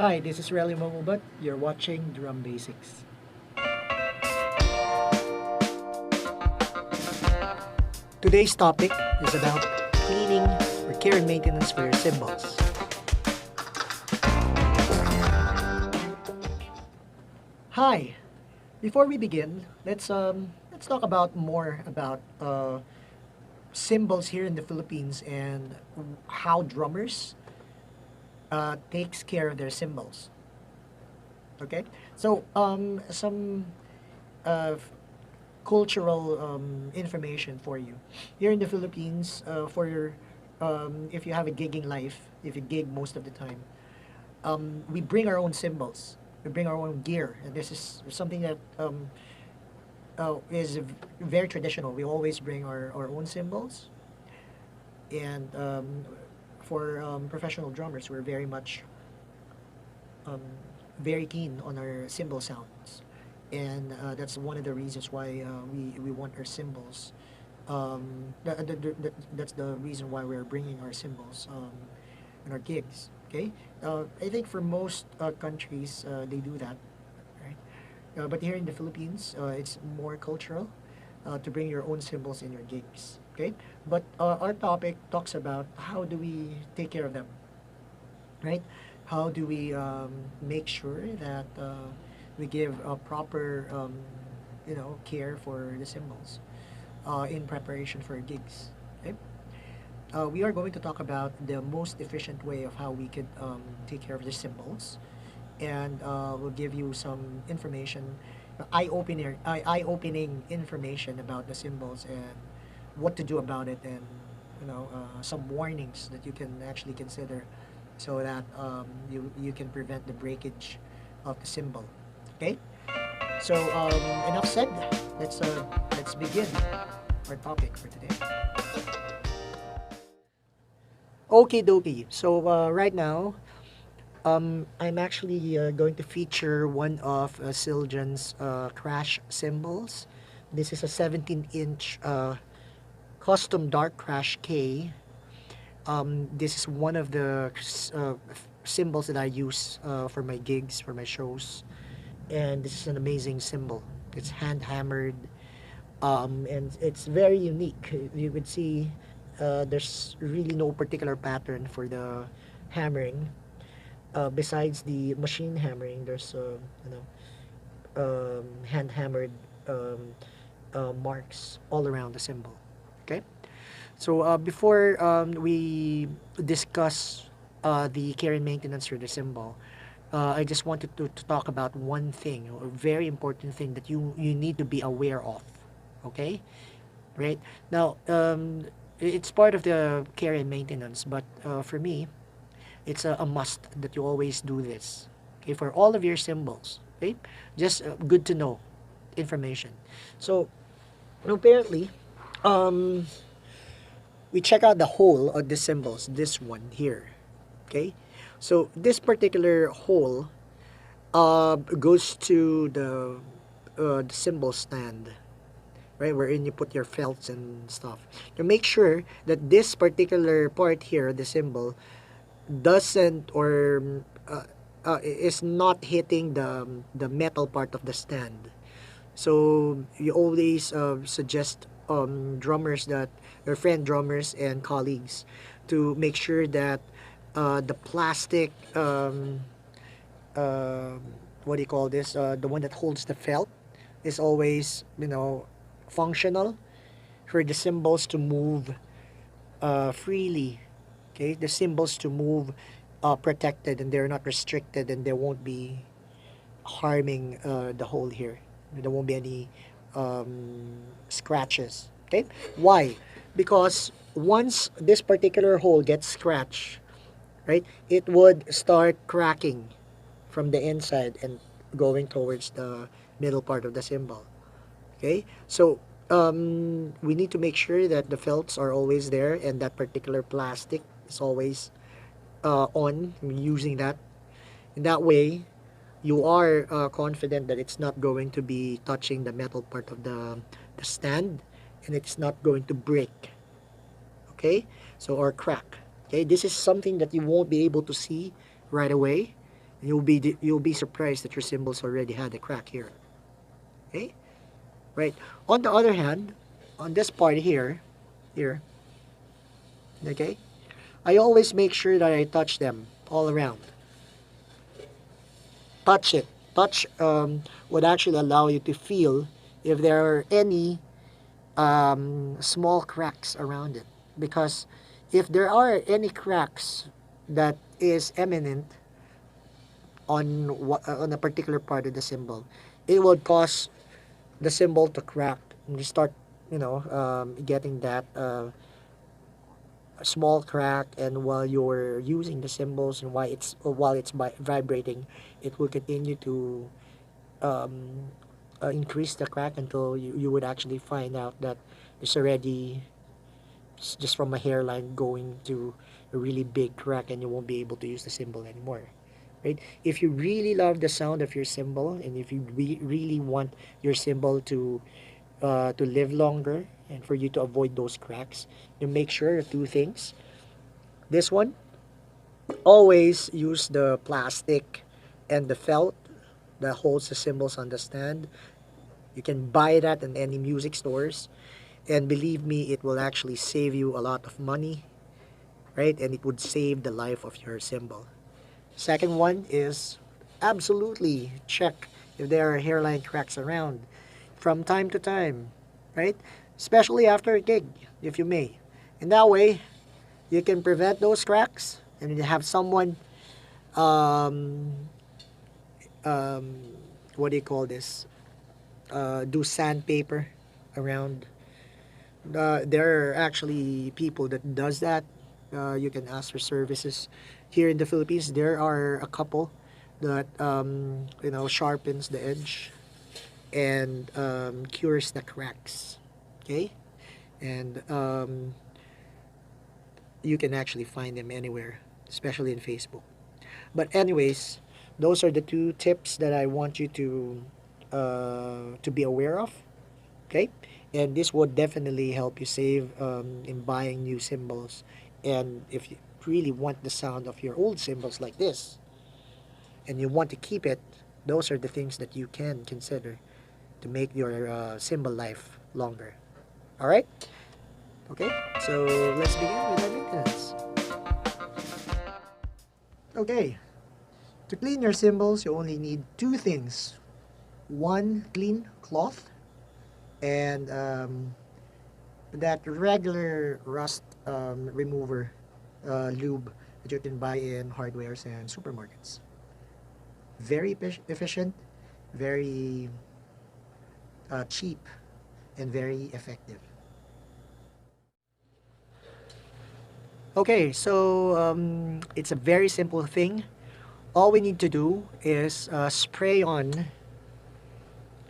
Hi, this is Relly Mangubat. You're watching Drum Basics. Today's topic is about cleaning or care and maintenance for your cymbals. Hi. Before we begin, let's talk about more about cymbals here in the Philippines and how drummers takes care of their cymbals. Okay, so some uh, cultural information for you. Here in the Philippines, if you have a gigging life, if you gig most of the time, we bring our own cymbals. We bring our own gear, and this is something that is very traditional. We always bring our own cymbals, and for professional drummers, we're very much um, very keen on our cymbal sounds, and that's one of the reasons why we want our cymbals. That's the reason why we're bringing our cymbals in our gigs. Okay, I think for most countries they do that, right? But here in the Philippines, it's more cultural to bring your own cymbals in your gigs. Okay, but our topic talks about how do we take care of them, right? How do we make sure that we give a proper, care for the cymbals in preparation for gigs? Okay? We are going to talk about the most efficient way of how we could take care of the cymbals, and we'll give you some information, eye-opening information about the cymbals and what to do about it, and some warnings that you can actually consider so that you can prevent the breakage of the cymbal. Okay, so enough said. Let's begin our topic for today. Okay, dokie. So right now, I'm actually going to feature one of Siljan's crash cymbals. This is a 17-inch custom dark crash K. This is one of the cymbals that I use for my gigs, for my shows, and this is an amazing cymbal. It's hand hammered, and it's very unique. You would see there's really no particular pattern for the hammering. Besides the machine hammering, there's hand hammered um, marks all around the cymbal. Okay. So before we discuss the care and maintenance for the cymbal, I just wanted to talk about one thing, a very important thing that you need to be aware of. Okay, right now, it's part of the care and maintenance, but for me, it's a must that you always do this. Okay, for all of your cymbals. Okay, just good to know information. So apparently, um, we check out the hole of the cymbals. This one here. Okay, so this particular hole goes to the cymbal stand, right, wherein you put your felts and stuff. To make sure that this particular part here, the cymbal, doesn't or is not hitting the metal part of the stand. So you always suggest drummers that your friend drummers and colleagues to make sure that the plastic uh, what do you call this? The one that holds the felt is always functional for the cymbals to move freely. Okay, the cymbals to move protected, and they're not restricted, and there won't be harming the hole here. There won't be any scratches. Okay, why? Because once this particular hole gets scratched, right, it would start cracking from the inside and going towards the middle part of the cymbal. Okay, so we need to make sure that the felts are always there and that particular plastic is always on using that. In that way, you are confident that it's not going to be touching the metal part of the stand, and it's not going to break. Okay, so or crack. Okay, this is something that you won't be able to see right away. You'll be surprised that your cymbals already had a crack here. Okay, right. On the other hand, on this part here, okay, I always make sure that I touch them all around. Touch it. Touch would actually allow you to feel if there are any small cracks around it. Because if there are any cracks that is eminent on a particular part of the cymbal, it would cause the cymbal to crack and you start, getting that small crack. And while you're using the cymbals and while it's vibrating, it will continue to um, increase the crack until you would actually find out that it's already just from a hairline going to a really big crack, and you won't be able to use the cymbal anymore, right? If you really love the sound of your cymbal, and if you really want your cymbal to live longer and for you to avoid those cracks, you make sure of two things. This one, always use the plastic and the felt that holds the cymbals on the stand. You can buy that in any music stores, and believe me, it will actually save you a lot of money, right? And it would save the life of your cymbal. Second one is absolutely check if there are hairline cracks around from time to time, right? Especially after a gig, if you may. In that way, you can prevent those cracks and you have someone, um, um, what do you call this? Do sandpaper around. There are actually people that does that. You can ask for services. Here in the Philippines, there are a couple that sharpens the edge and cures the cracks. Okay, and you can actually find them anywhere, especially in Facebook. But anyways, those are the two tips that I want you to be aware of. Okay, and this would definitely help you save in buying new cymbals. And if you really want the sound of your old cymbals like this and you want to keep it, those are the things that you can consider to make your cymbal life longer. All right, okay, so let's begin with our maintenance. Okay, to clean your cymbals you only need two things: one clean cloth and that regular rust remover lube that you can buy in hardwares and supermarkets. Very efficient, very cheap, and very effective. Okay, so it's a very simple thing. All we need to do is spray on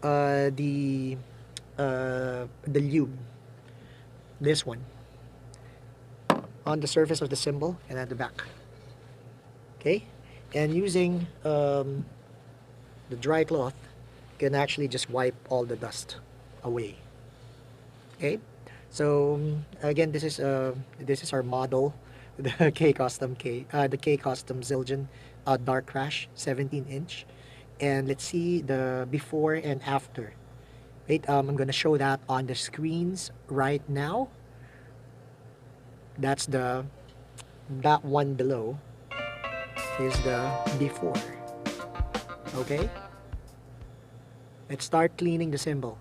the lube, this one, on the surface of the cymbal and at the back. Okay, and using the dry cloth, you can actually just wipe all the dust away. Okay, so again, this is our model, the K Custom Zildjian Dark Crash 17-inch, and let's see the before and after. Wait, I'm gonna show that on the screens right now. That's that one below is the before. Okay, let's start cleaning the cymbal.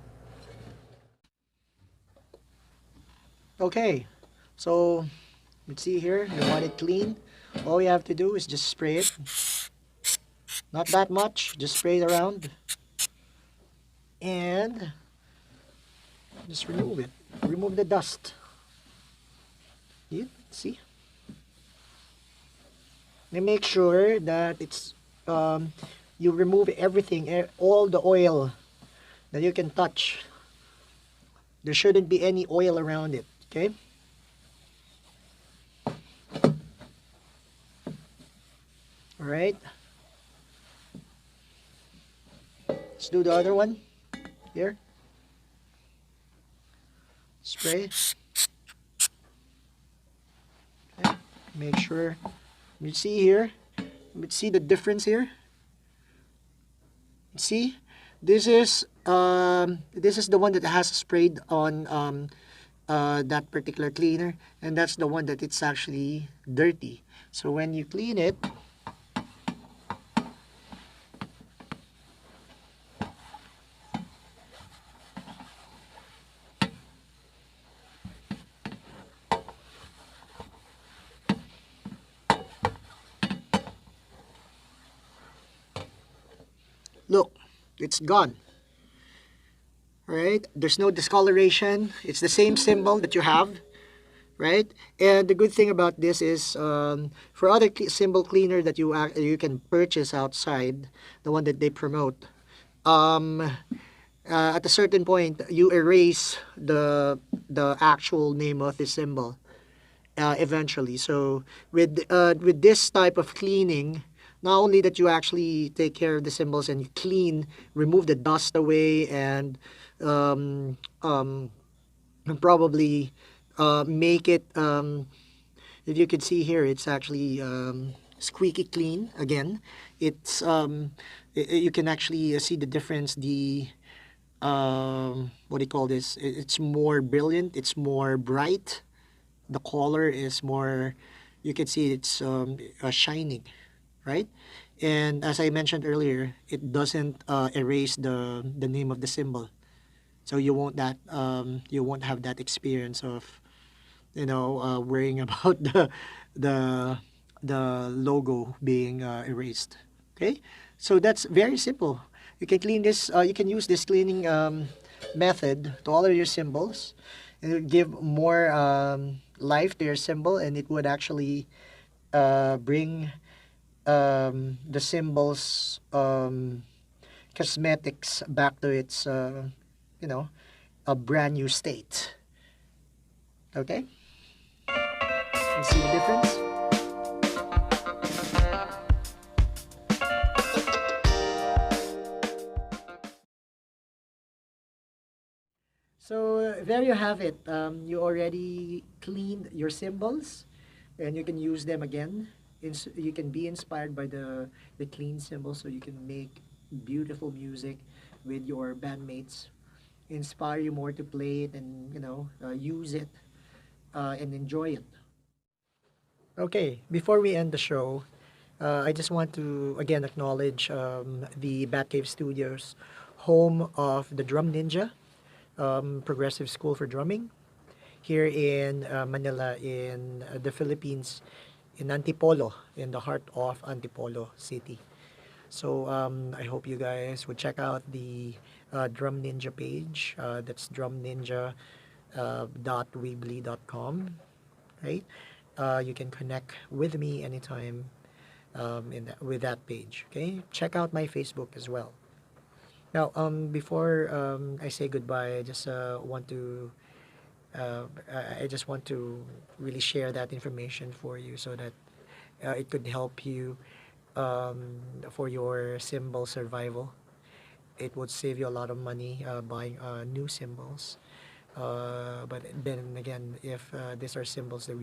Okay, so let's see here. You want it clean. All you have to do is just spray it. Not that much, just spray it around. And Just remove it. Remove the dust. Yeah, see? And make sure that it's you remove everything, all the oil that you can touch. There shouldn't be any oil around it, okay? All right. Let's do the other one. Here. Spray. Okay. Make sure you see here. You see the difference here. See, this is the one that has sprayed on that particular cleaner, and that's the one that it's actually dirty. So when you clean it, look, it's gone. Right? There's no discoloration. It's the same symbol that you have, right? And the good thing about this is for other symbol cleaner that you can purchase outside, the one that they promote, at a certain point you erase the actual name of the symbol eventually. So with this type of cleaning, not only that you actually take care of the symbols and you clean, remove the dust away, and probably make it, if you can see here, it's actually squeaky clean again. It's you can actually see the difference. The what do you call this? It's more brilliant. It's more bright. The color is more. You can see it's shining, right? And as I mentioned earlier, it doesn't erase the name of the symbol. So you won't have that experience of, worrying about the logo being erased. Okay, so that's very simple. You can clean this. You can use this cleaning method to all of your symbols, and it would give more life to your symbol, and it would actually bring the symbols cosmetics back to its a brand new state. Okay? You see the difference? So there you have it. You already cleaned your symbols, and you can use them again. You can be inspired by the clean symbols, so you can make beautiful music with your bandmates. Inspire you more to play it and use it and enjoy it. Okay, before we end the show, I just want to again acknowledge the Batcave Studios, home of the Drum Ninja, progressive school for drumming, here in Manila, in the Philippines, in Antipolo, in the heart of Antipolo City. So I hope you guys would check out the Drum Ninja page. That's drumninja.weebly.com, right? You can connect with me anytime with that page. Okay, check out my Facebook as well. Now, before I say goodbye, I just want to really share that information for you so that it could help you for your cymbal survival. It would save you a lot of money buying new cymbals. But then again, if these are cymbals that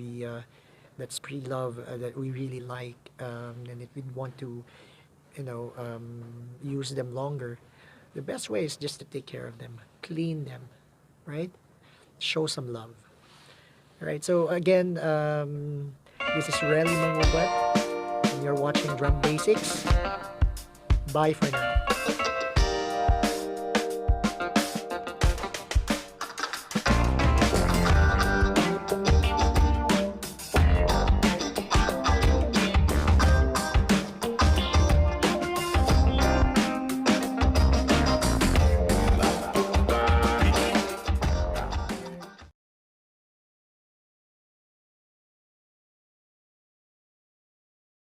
that's pre-love, that we really like, and if we want to, use them longer, the best way is just to take care of them, clean them, right? Show some love. All right. So again, this is Relly Mangubat, and you're watching Drum Basics. Bye for now.